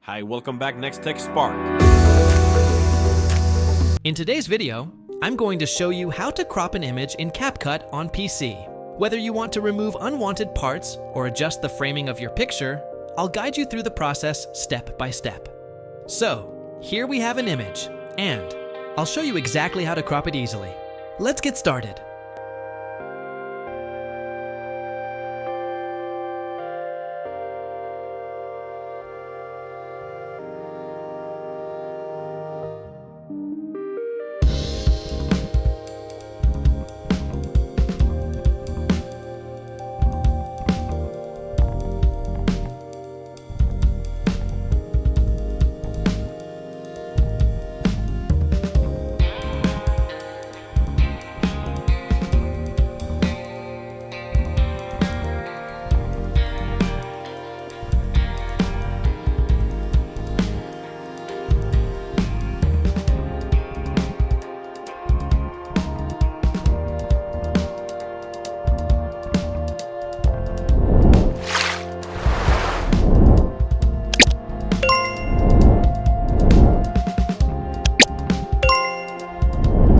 Hi, welcome back NextTech Spark. In today's video, I'm going to show you how to crop an image in CapCut on PC. Whether you want to remove unwanted parts or adjust the framing of your picture, I'll guide you through the process step by step. So, here we have an image, and I'll show you exactly how to crop it easily. Let's get started.